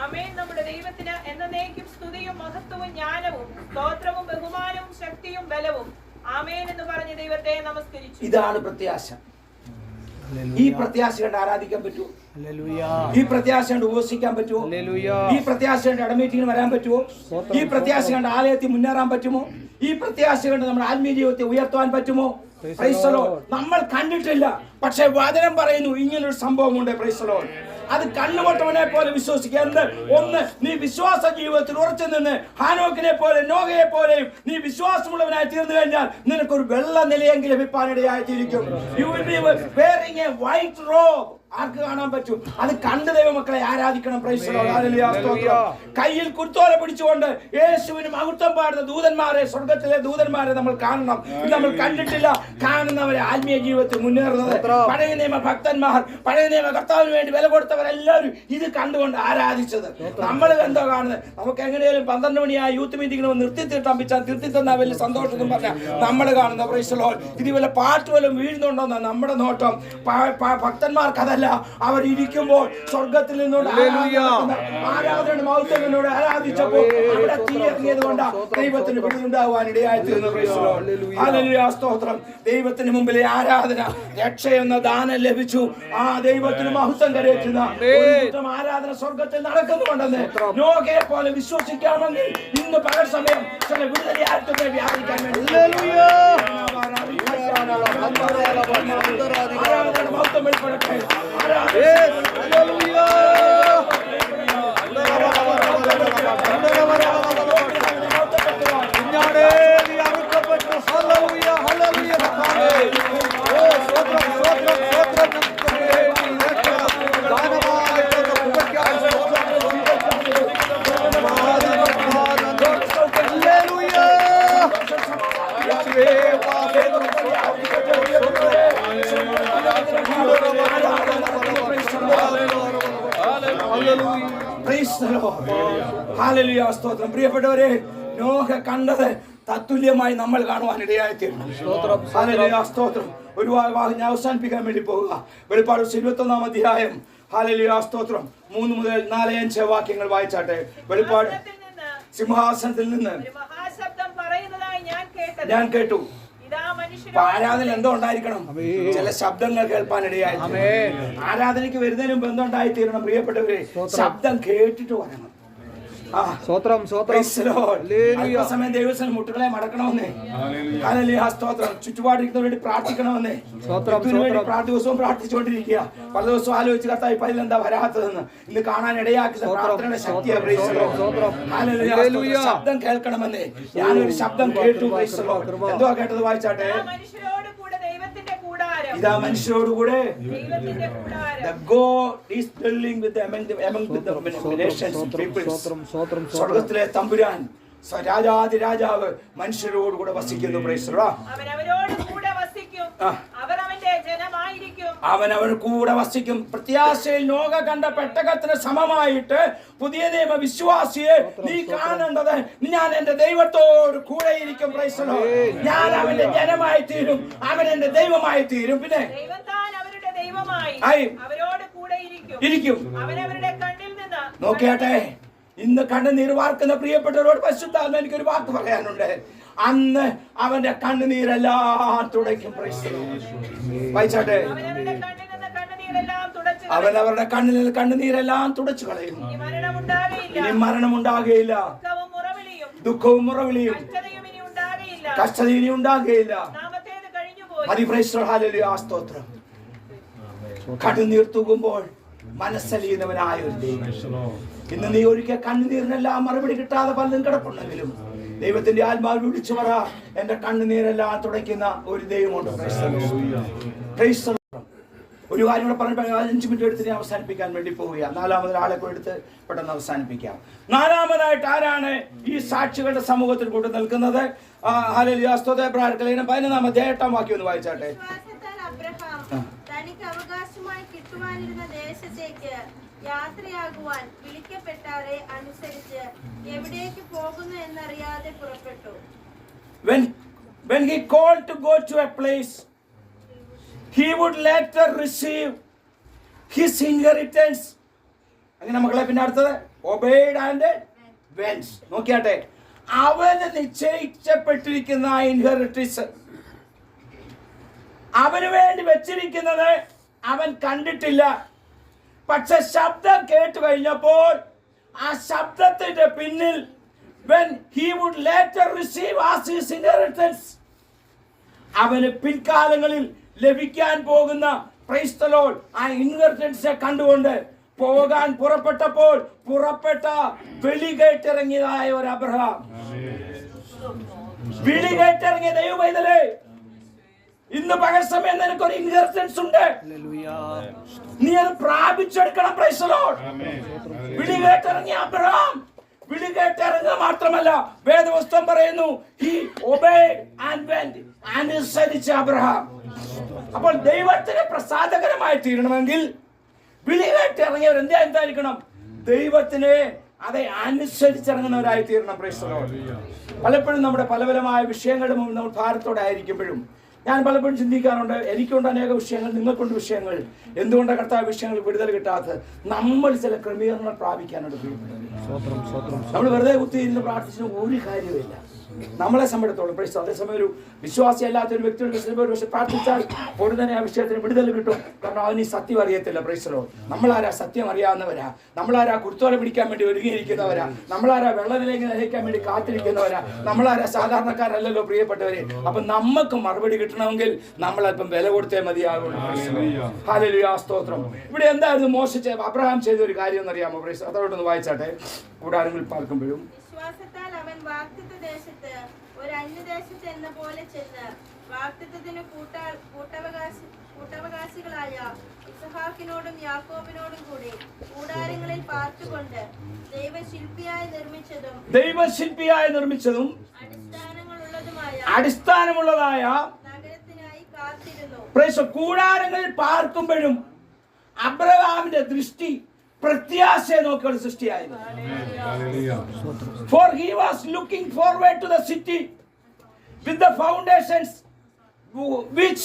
ആമേൻ. നമ്മുടെ ദൈവത്തിന് എന്നേക്കും സ്തുതിയും മഹത്വവും ജ്ഞാനവും സ്തോത്രവും ബഹുമാനവും ശക്തിയും ബലവും ആമേൻ എന്ന് പറഞ്ഞ് ദൈവത്തെ നമസ്കരിച്ചു. ഇതാണ് പ്രത്യാശ. ഈ പ്രത്യാശ കണ്ട് ആരാധിക്കാൻ പറ്റുമോ? ഈ പ്രത്യാശ കണ്ട് ഉപവസിക്കാൻ പറ്റുമോ? ഈ പ്രത്യാശ കണ്ട് ഇടമീറ്റിങ്ങിന് വരാൻ പറ്റുമോ? ഈ പ്രത്യാശ കണ്ട് ആലയത്തിൽ മുന്നേറാൻ പറ്റുമോ? ഈ പ്രത്യാശ കണ്ട് നമ്മുടെ ആത്മീയ ജീവിതത്തെ ഉയർത്തുവാൻ പറ്റുമോ? Price the Lord. നമ്മൾ കണ്ടിട്ടില്ല, പക്ഷെ വചനം പറയുന്നു ഇങ്ങനൊരു സംഭവം ഉണ്ട്. Price the Lord. അത് കണ്ണുപൊട്ടവനെ പോലെ വിശ്വസിക്കുക. ഒന്ന്, നീ വിശ്വാസ ജീവിതത്തിൽ ഉറച്ചു നിന്ന് ഹാനോക്കിനെ പോലെ നോഹയെ പോലെയും നീ വിശ്വാസമുള്ളവനായി തീർന്നു കഴിഞ്ഞാൽ നിനക്കൊരു വെള്ള നിലയെങ്കിലും ലഭിക്കാനിടയായിട്ടിരിക്കും. You will be wearing a white robe. ആർക്ക് കാണാൻ പറ്റും? അത് കണ്ട് ദൈവമക്കളെ ആരാധിക്കണം. Price the Lord. ഹല്ലേലൂയ, സ്തോത്രം. കയ്യിൽ കുരുത്തോല പിടിച്ചുകൊണ്ട് യേശുവിന് മഹത്വം പാടുന്ന ദൂതന്മാരെ, സ്വർഗത്തിലെ ദൂതന്മാരെ നമ്മൾ കാണണം. നമ്മൾ കണ്ടിട്ടില്ല. കാണുന്നവരെ ആത്മീയ ജീവിതത്തിൽ മുന്നേറുന്നത് പഴയ നിയമ ഭക്തന്മാർ, പഴയ നിയമ കർത്താവിന് വേണ്ടി വില കൊടുത്തവരെല്ലാവരും ഇത് കണ്ടുകൊണ്ട് ആരാധിച്ചത്. നമ്മൾ എന്തോ കാണുന്നത്? നമുക്ക് എങ്ങനെയാലും 12 മണിയായി യൂത്ത് മീറ്റിംഗിന് നിർത്തിത്തമ്പിച്ചാൽ നിർത്തിത്തന്നാ വലിയ സന്തോഷം എന്ന് പറഞ്ഞാൽ നമ്മൾ കാണുന്ന പ്രൈസ് ദി ലോർഡ്. ഇത് വല്ല പാട്ട് വല്ലതും വീഴുന്നുണ്ടോന്ന നമ്മുടെ നോട്ടം. ഭക്തന്മാർക്ക് അവർ ഇരിക്കുമ്പോൾ സ്വർഗത്തിൽ നിന്നോട് ആരാധന മൗത്തങ്ങളോട് ആരാധിച്ചപ്പോൾ അവിടെ തീയറിയത് കൊണ്ട് ദൈവത്തിന് വിടുന്നുണ്ടാവാൻ ഇടയായിത്തീർന്നു. ഹല്ലേലൂയ, സ്തോത്രം. ദൈവത്തിന് മുമ്പിലെ ആരാധന, രക്ഷ എന്ന ദാനം ലഭിച്ചു. ആ ദൈവത്തിന് മഹത്വം കരയറ്റുന്ന ആരാധന സ്വർഗത്തിൽ നടക്കുന്നുണ്ടെന്ന് നോഹയെ പോലെ വിശ്വസിക്കാമെങ്കിൽ ഇന്ന് പകൽ സമയം ചില വിടുതൽ ആർക്കും വ്യാപിക്കാൻ വേണ്ടി ആരാധന മഹത്വം വെളിപ്പെടട്ടെ. the Lord. Hallelujah. സ്തോത്രം. പ്രിയപ്പെട്ടവരെ, നോഹ കണ്ടത് തത്തുല്യമായി നമ്മൾ കാണുവാനിടയായി തീർന്നു. ഹല്ലേലൂയ. സ്തോത്രം. ഒരു വാക്ക് ഞാൻ അവസാനിപ്പിക്കാൻ വേണ്ടി പോകുക. വെളിപ്പാട് 21 അധ്യായം. ഹല്ലേലൂയ. സ്തോത്രം. 3 മുതൽ 4-5 വാക്യങ്ങൾ വായിച്ചാട്ടെ. വെളിപ്പാട് സിംഹാസനത്തിൽ നിന്ന് ഒരു മഹാശബ്ദം പറയുന്നതായി ഞാൻ കേട്ടു. ഇതാ മനുഷ്യൻ ആരാധന എന്തോ ഉണ്ടായിരിക്കണം, ചില ശബ്ദങ്ങൾ കേൾപ്പാനിടയായി. ആരാധനയ്ക്ക് വരുന്നതിന് മുമ്പ് എന്തുണ്ടായിത്തീരണം പ്രിയപ്പെട്ടവരെ? ശബ്ദം കേട്ടിട്ട് വരണം. അല്പസമയം ദൈവസ്ഥലം മുട്ടുകളെ മടക്കണമെന്നേ. ഹല്ലേലൂയ. സ്തോത്രം. ചുറ്റുപാടിരിക്കുന്നതിന് വേണ്ടി പ്രാർത്ഥിക്കണമെന്നേ. ദിവസവും പ്രാർത്ഥിച്ചുകൊണ്ടിരിക്കുക. പല ദിവസവും ആലോചിച്ച് കർത്താവ് ഇപ്പൊ ഇതിലെന്താ വരാത്തതെന്ന് ഇന്ന് കാണാൻ ഇടയാക്കുന്ന പ്രാർത്ഥനയുടെ ശക്തിയാണ്. ശബ്ദം കേൾക്കണമെന്നേ. ഞാനൊരു ശബ്ദം കേട്ടു. എന്തുവാ കേട്ടത്? വായിച്ചാട്ടെ. ഇതാ മനുഷ്യരോടുകൂടെ സ്വർഗത്തിലെ തമ്പുരാൻ രാജാതിരാജാവ് മനുഷ്യരോടുകൂടെ വസിക്കുന്നു. അവൻ അവൻ കൂടെ വസിക്കും. പ്രത്യാശയിൽ നോഹ കണ്ട പെട്ടകത്തിന് സമമായിട്ട് പുതിയ നിയമ വിശ്വാസിയെ നീ കാണേണ്ടത്, ഞാൻ എന്റെ ദൈവത്തോട് കൂടെ ഇരിക്കും. ഞാൻ അവന്റെ ജനമായി തീരും, അവൻ എന്റെ ദൈവമായി തീരും. പിന്നെ ഇരിക്കും. നോക്കിയാട്ടെ, ഇന്ന് കണ്ണുനീർ വാർക്കുന്ന പ്രിയപ്പെട്ടവരോട് പരിശുദ്ധാത്മാവ് എനിക്കൊരു വാക്ക് പറയാനുണ്ട്. അന്ന് അവന്റെ കണ്ണുനീരെല്ലാം തുടയ്ക്കും. വായിച്ചാട്ടെ. അവൻ അവരുടെ കണ്ണിൽ കണ്ണുനീരെല്ലാം തുടച്ചു കളയും. ഇനി മരണമുണ്ടാകുകയില്ല, ദുഃഖവും മുറവിളിയും കഷ്ടത ഇനി ഉണ്ടാകുകയില്ല. സ്തോത്രം. കണ്ണുനീർ തൂകുമ്പോൾ മനസ്സലിയുന്നവനായ ഒരു ദൈവം. ഇന്ന് നീ ഒരിക്കൽ കണ്ണുനീരിനെല്ലാം മറുപടി കിട്ടാതെ പലതും കിടപ്പുണ്ടെങ്കിലും ദൈവത്തിന്റെ ആത്മാവ് വിളിച്ചു പറ, എന്റെ കണ്ണുനീരെല്ലാം തുടയ്ക്കുന്ന ഒരു ദൈവമുണ്ട്. ഒരു കാര്യം കൂടെ പറഞ്ഞ 5 മിനിറ്റ് എടുത്ത് ഞാൻ അവസാനിപ്പിക്കാൻ വേണ്ടി പോവുക. 4ാമത് ആളെ എടുത്ത് പെട്ടെന്ന് അവസാനിപ്പിക്കാം. 4ാമതായിട്ട് ആരാണ് ഈ സാക്ഷികളുടെ സമൂഹത്തിൽ കൂട്ടി നിൽക്കുന്നത്? ഹല്ലേലൂയ. 11-ാം അധ്യായം 8-ാം വാക്യം ഒന്ന് വായിച്ചാട്ടെ. തനിക്ക് അവകാശമായി കിട്ടുവാനിരുന്ന ദേശത്തേക്ക് യാത്രയാകുവാൻ വിളിക്കപ്പെട്ടാരെ അനുസരിച്ച് എവിടേക്ക് പോകുന്നു എന്നറിയാതെ പുറപ്പെട്ടു. When he called to go to a place, he would later receive his inheritance. അങ്ങനെ മക്കളെ, പിന്നെ അടുത്തത് obeyed and went. നോക്കിയാട്ടെ, അവന് നിശ്ചയിക്കപ്പെട്ടിരിക്കുന്ന ഇൻഹെറിറ്റൻസ് അവന് വേണ്ടി വെച്ചിരിക്കുന്നത് അവൻ കണ്ടിട്ടില്ല. പക്ഷെ ശബ്ദം കേട്ടു കഴിഞ്ഞപ്പോൾ ആ ശബ്ദത്തിന്റെ പിന്നിൽ when he would later receive as his inheritance, അവന് പിൻകാലങ്ങളിൽ ലഭിക്കാൻ പോകുന്ന പ്രൈസ് ദി ലോർഡ് ആ ഇൻഹെറിറ്റൻസ് കണ്ടുകൊണ്ട് പോകാൻ പുറപ്പെട്ടപ്പോൾ പുറപ്പെട്ട വിളികേട്ടിറങ്ങിയതായ ഒരു അബ്രഹാം. വിളികേട്ടിറങ്ങിയ ദൈവമൈതലേ, ഇന്ന് പകൽ സമയം നിനക്കൊരു ഇൻഹെറിറ്റൻസ് ഉണ്ട്. നീ അത് പ്രാപിച്ചെടുക്കണം. Praise the Lord. വിളികേട്ടിറങ്ങിയ അബ്രഹാം വിളികേട്ടിറങ്ങുക മാത്രമല്ല, വേദപുസ്തകം പറയുന്നു he obeyed and went. അനുസരിച്ച അബ്രഹാം. അപ്പോൾ ദൈവത്തിന് പ്രസാദകരമായി തീരണമെങ്കിൽ വിളികേട്ടിറങ്ങിയവർ എന്തായിരിക്കണം? ദൈവത്തിനെ അതെ അനുസരിച്ചിറങ്ങുന്നവരായി തീരണം. Price the Lord. പലപ്പോഴും നമ്മുടെ പലപരമായ വിഷയങ്ങളുടെ മുമ്പ് നമ്മൾ ഭാരത്തോടെ ആയിരിക്കുമ്പോഴും ഞാൻ പലപ്പോഴും ചിന്തിക്കാറുണ്ട്, എനിക്കുണ്ട് അനേക വിഷയങ്ങൾ, നിങ്ങൾക്കുണ്ട് വിഷയങ്ങൾ. എന്തുകൊണ്ടാണ് കർത്താവ് വിഷയങ്ങൾ വിടുതൽ കിട്ടാത്തത്? നമ്മൾ ചില ക്രമീകരണങ്ങൾ പ്രാപിക്കാനുണ്ട്. നമ്മൾ വെറുതെ കുത്തിയിരുന്ന് പ്രാർത്ഥിച്ചിട്ട് ഒരു കാര്യമില്ല. നമ്മളെ സംബന്ധിച്ചോളം പ്രൈസ്. അതേസമയം ഒരു വിശ്വാസി അല്ലാത്ത ഒരു വ്യക്തിയുടെ പക്ഷെ പ്രാർത്ഥിച്ചാൽ ഉടൻ തന്നെ ആ വിഷയത്തിന് വിടുതൽ കിട്ടും. കാരണം അവന് ഈ സത്യം അറിയത്തില്ല. പ്രൈസലോ, നമ്മളാരാ സത്യം അറിയാവുന്നവരാ? നമ്മളാരാ കുരുത്തോല പിടിക്കാൻ വേണ്ടി ഒരുങ്ങിയിരിക്കുന്നവരാ? നമ്മളാരാ വെള്ളത്തിലേക്ക് നയിക്കാൻ വേണ്ടി കാത്തിരിക്കുന്നവരാ? നമ്മളാരാ സാധാരണക്കാരല്ലല്ലോ പ്രിയപ്പെട്ടവരെ. അപ്പൊ നമുക്ക് മറുപടി കിട്ടണമെങ്കിൽ നമ്മൾ അല്പം വില കൊടുത്തേ മതിയാകും. ഹല്ലേലൂയ. സ്തോത്രം. ഇവിടെ എന്തായിരുന്നു അബ്രഹാം ചെയ്ത ഒരു കാര്യം എന്നറിയാമോ? പ്രൈസ് അതോടൊന്ന് വായിച്ചാട്ടെ. കൂടാരങ്ങളിൽ പാർക്കുമ്പോഴും വിശ്വാസത്താൽ അവൻ വാഗ്ദത്ത ദേശത്ത് ഒരു അന്യദേശത്ത് എന്ന പോലെ ചെന്ന് വാഗ്ദത്തത്തിന് കൂട്ടവകാശികളായ ഇസ്ഹാക്കിനോടും യാക്കോബിനോടും കൂടി കൂടാരങ്ങളിൽ പാർത്തുകൊണ്ട് ദൈവശില്പിയായി നിർമ്മിച്ചതും അടിസ്ഥാനമുള്ളതായ നഗരത്തിനായി കാത്തിരുന്നു. കൂടാരങ്ങളിൽ പാർക്കുമ്പോഴും അബ്രഹാമിന്റെ ദൃഷ്ടി പ്രത്യാശയെ നോക്കിയുള്ള സൃഷ്ടിയായിരുന്നു. For he was looking forward to the city with the foundations which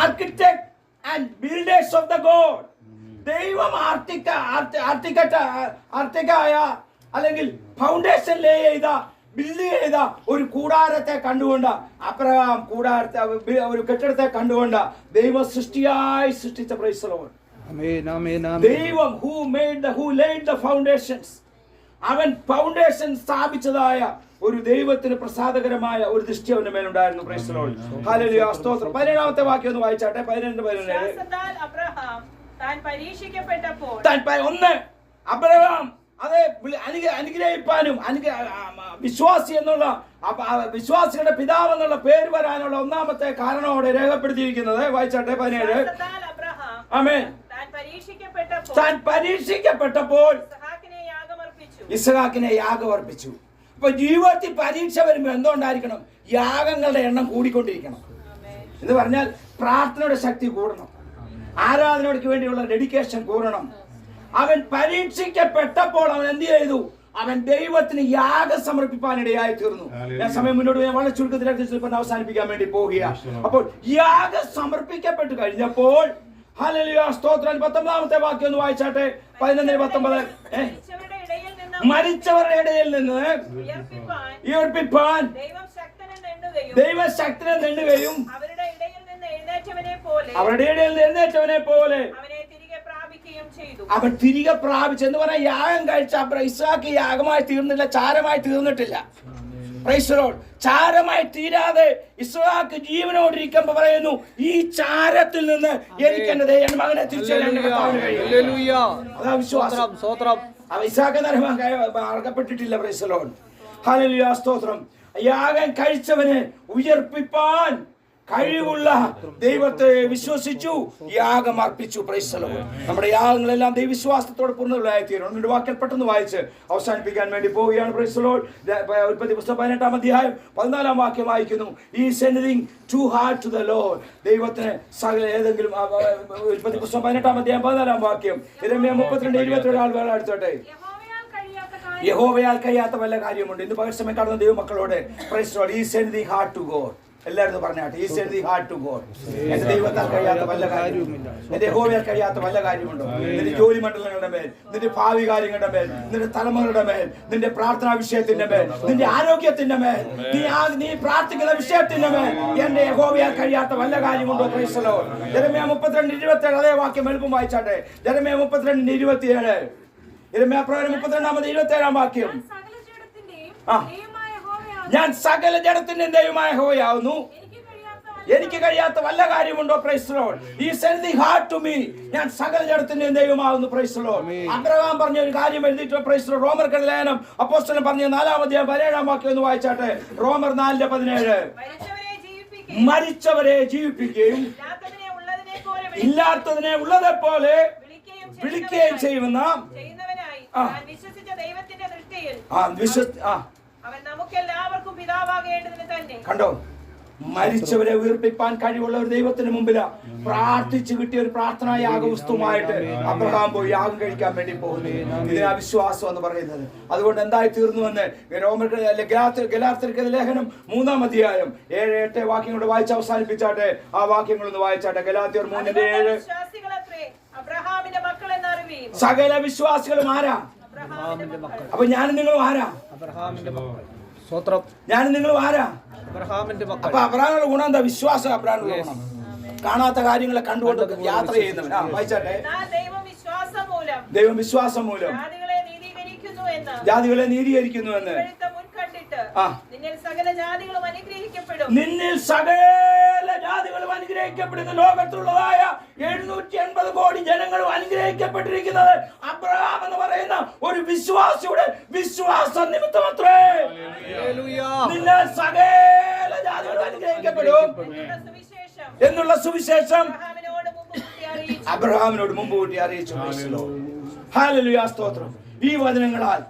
architect and builders of the God. ദൈവം ആർട്ടിക്കായ അല്ലെങ്കിൽ ഫൗണ്ടേഷൻ ലേ ചെയ്ത ബിൽഡ് ചെയ്ത ഒരു കൂടാരത്തെ കണ്ടുകൊണ്ട് അബ്രഹാം കൂടാരത്തെ ഒരു കെട്ടിടത്തെ കണ്ടുകൊണ്ട് ദൈവം സൃഷ്ടിയായി സൃഷ്ടിച്ച പ്രൈസ് ദി ലോർഡ്. ദൈവം who laid the foundations, അവൻ ഫൗണ്ടേഷൻ സ്ഥാപിച്ചതായ ഒരു ദൈവത്തിന് പ്രസാദകരമായ ഒരു ദൃഷ്ടി അവന്റെ മേലുണ്ടായിരുന്നു. Praise the Lord. ഹല്ലേലൂയ, സ്തോത്രം. 17ാമത്തെ വാക്യം ഒന്ന് വായിച്ചാട്ടെ. 12:17. അബ്രഹാം താൻ പരീക്ഷിക്കപ്പെട്ടപ്പോൾ അബ്രഹാം അതെ അനുഗ്രഹിപ്പാനും വിശ്വാസി എന്നുള്ള വിശ്വാസികളുടെ പിതാവ് എന്നുള്ള പേര് വരാനുള്ള ഒന്നാമത്തെ കാരണത്തോടെ രേഖപ്പെടുത്തിയിരിക്കുന്നത്. വായിച്ചാട്ടെ 17. ആമേൻ. താൻ പരീക്ഷിക്കപ്പെട്ടപ്പോൾ ഇസ്ഹാക്കിനെ യാഗമർപ്പിച്ചു. അപ്പൊ ജീവിതത്തിൽ പരീക്ഷ വരുമ്പോൾ എന്തുകൊണ്ടായിരിക്കണം? യാഗങ്ങളുടെ എണ്ണം കൂടിക്കൊണ്ടിരിക്കണം. എന്ന് പറഞ്ഞാൽ പ്രാർത്ഥനയുടെ ശക്തി കൂടണം, ആരാധനയ്ക്ക് വേണ്ടിയുള്ള ഡെഡിക്കേഷൻ കൂടണം. അവൻ പരീക്ഷിക്കപ്പെട്ടപ്പോൾ അവൻ എന്ത് ചെയ്തു? അവൻ ദൈവത്തിന് യാഗം സമർപ്പിക്കാനിടയായി തീർന്നു. ഞാൻ സമയം മുന്നോട്ട് പോയി വളരെ ചുരുക്കത്തിലേക്ക് അവസാനിപ്പിക്കാൻ വേണ്ടി പോവുകയാണ്. അപ്പോൾ യാഗം സമർപ്പിക്കപ്പെട്ട് കഴിഞ്ഞപ്പോൾ ഹല്ലേലൂയ, സ്തോത്രം. 19ാമത്തെ വാക്യം ഒന്ന് വായിച്ചാട്ടെ. 11:19. മരിച്ചവരുടെ ഇടയിൽ നിന്ന് ഉയർപ്പിപ്പാൻ ദൈവം ശക്തനെന്ന് എണ്ണുകയും അവരുടെ ഇടയിൽ നിന്ന് എഴുന്നേറ്റവനെ പോലെ അവൻ തിരികെ പ്രാപിച്ചു. എന്ന് പറഞ്ഞാൽ യാഗം കഴിച്ച ഇസ്ഹാക്ക് യാഗമായി തീർന്നില്ല, ചാരമായി തീർന്നിട്ടില്ല. Price the Lord. ചാരമായി തീരാതെ ഇസ്ഹാക്ക് ജീവനോടിരിക്കുമ്പോൾ പറയുന്നു, ഈ ചാരത്തിൽ നിന്ന് എനിക്ക് എന്റെ മകനെ തിരിച്ചറിയാൻ കഴിയും. അതാ വിശ്വാസം. ഇസ്ഹാക്ക് അർഹപ്പെട്ടിട്ടില്ല. Praise the Lord. ഹല്ലേലൂയ, സ്തോത്രം. യാഗം കഴിച്ചവനെ ഉയർപ്പിപ്പാൻ കഴിവുള്ള ദൈവത്തെ വിശ്വസിച്ചു, യാഗം അർപ്പിച്ചു. Praise the Lord. നമ്മുടെ യാഗങ്ങളെല്ലാം ദൈവവിശ്വാസത്തോടെ പൂർണ്ണതയിലായിത്തീരണം. രണ്ട് വാക്യം പെട്ടെന്ന് വായിച്ച് അവസാനിപ്പിക്കാൻ വേണ്ടി പോവുകയാണ്. Praise the Lord. ഉൽപ്പത്തി പുസ്തകം 18-ാം അധ്യായം 14-ാം വാക്യം വായിക്കുന്നു. Is anything too hard to the Lord. ദൈവത്തിന് സകല ഏതെങ്കിലും ഉൽപ്പത്തി പുസ്തകം 18-ാം അധ്യായം 14-ാം വാക്യം. യിരെമ്യാ 32:21 വേറെ എടുത്തോട്ടെ. യഹോവയാൽ കഴിയാത്ത വല്ല കാര്യമുണ്ട്. ഇന്ന് പകൽ സമയം കാണുന്ന ദൈവമക്കളോട് praise the Lord. Is anything hard to God. എല്ലാവരും പറഞ്ഞാട്ടെ, is anything hard to God. എന്റെ ദൈവത്താൽ കഴിയാത്ത വല്ല കാര്യവുമില്ല. എന്റെ യഹോവയാൽ കഴിയാത്ത വല്ല കാര്യമുണ്ടോ? നിന്റെ ജോലി മണ്ഡലങ്ങളുടെ മേൽ, നിന്റെ ഭാവി കാര്യങ്ങളുടെ മേൽ, നിന്റെ തലമുറയുടെ മേൽ, നിന്റെ പ്രാർത്ഥനാ വിഷയത്തിന്റെ മേൽ, നിന്റെ ആരോഗ്യത്തിന്റെ മേൽ, നീ പ്രാർത്ഥിക്കുന്ന വിഷയത്തിന്റെ മേൽ എന്റെ യഹോവയാൽ കഴിയാത്ത വല്ല കാര്യമുണ്ടോ? Praise the Lord. യിരെമ്യാ 32:27 അതേ വാക്യം എളുപ്പം വായിച്ചാട്ടെ. യിരെമ്യാ 32:27. യിരെമ്യാ പ്രവചനം 32:27 വാക്യം. ഞാൻ സകല ജഡത്തിന്റെയും ദൈവമായ യഹോവയാകുന്നു, എനിക്ക് കഴിയാത്ത വല്ല കാര്യമുണ്ടോ? Praise the Lord. Is anything hard to me. ഞാൻ സകല ജഡത്തിന്റെയും ദൈവമാകുന്നു. Praise the Lord. അബ്രഹാം പറഞ്ഞ ഒരു കാര്യം എഴുതിയിട്ട് പ്രൈസ് ദി ലോർഡ്. റോമർക്കെഴുതിയ ലേഖനം അപ്പോസ്തലൻ പറഞ്ഞ 4-ാം അധ്യായം 17-ാം വാക്യം ഒന്ന് വായിച്ചാട്ടെ. റോമർ 4:17. മരിച്ചവരെ ജീവിപ്പിക്കുകയും ഇല്ലാത്തതിനെ ഉള്ളതെ പോലെ വിളിക്കുകയും ചെയ്യുന്ന കണ്ടോ, മരിച്ചവരെ ഉയർപ്പിപ്പാൻ കഴിവുള്ള ഒരു ദൈവത്തിന് മുമ്പിൽ പ്രാർത്ഥിച്ചു കിട്ടിയ ഒരു പ്രാർത്ഥനാ യാഗവസ്തുമായിട്ട് അബ്രഹാം പോയി യാഗം കഴിക്കാൻ വേണ്ടി പോകുന്നു. ഇതിനാ വിശ്വാസം എന്ന് പറയുന്നത്. അതുകൊണ്ട് എന്തായി തീർന്നുവെന്ന് ഗലാത്യർക്കെതിരെ ലേഖനം 3-ാം അധ്യായം 7-8 വാക്യങ്ങൾ വായിച്ച് അവസാനിപ്പിച്ചാട്ടെ. ആ വാക്യങ്ങളൊന്ന് വായിച്ചാട്ടെ. ഗലാത്യർ 3:7. സകല വിശ്വാസികളും ആരാ? അപ്പൊ ഞാനും നിങ്ങളും ആരാ? ഞാനും നിങ്ങളും ആരാ? അപ്പൊ അബ്രഹാമിന്റെ ഗുണം എന്താ? വിശ്വാസം. അബ്രഹാമിന്റെ ഗുണം കാണാത്ത കാര്യങ്ങളെ കണ്ടുകൊണ്ട് യാത്ര ചെയ്യുന്നവൻ. വായിച്ചാട്ടെ. ദൈവം വിശ്വാസം മൂലം ജാതികളെ നീതീകരിക്കുന്നുവെന്ന് നിന്നിൽ സകല ജാതികളും അനുഗ്രഹിക്കപ്പെടുന്ന ലോകത്തുള്ളതായ 780 കോടി ജനങ്ങളും അനുഗ്രഹിക്കപ്പെട്ടിരിക്കുന്നത് അബ്രഹാം എന്ന് പറയുന്ന ഒരു വിശ്വാസിയുടെ വിശ്വാസ നിമിത്തമത്രേ. നിന്നിൽ സകല ജാതികളും അനുഗ്രഹിക്കപ്പെടും എന്നുള്ള സുവിശേഷം അബ്രഹാമിനോട് മുമ്പ് കൂട്ടി അറിയിച്ചു. ഹല്ലേലൂയ, സ്തോത്രം. ഈ വചനങ്ങളാൽ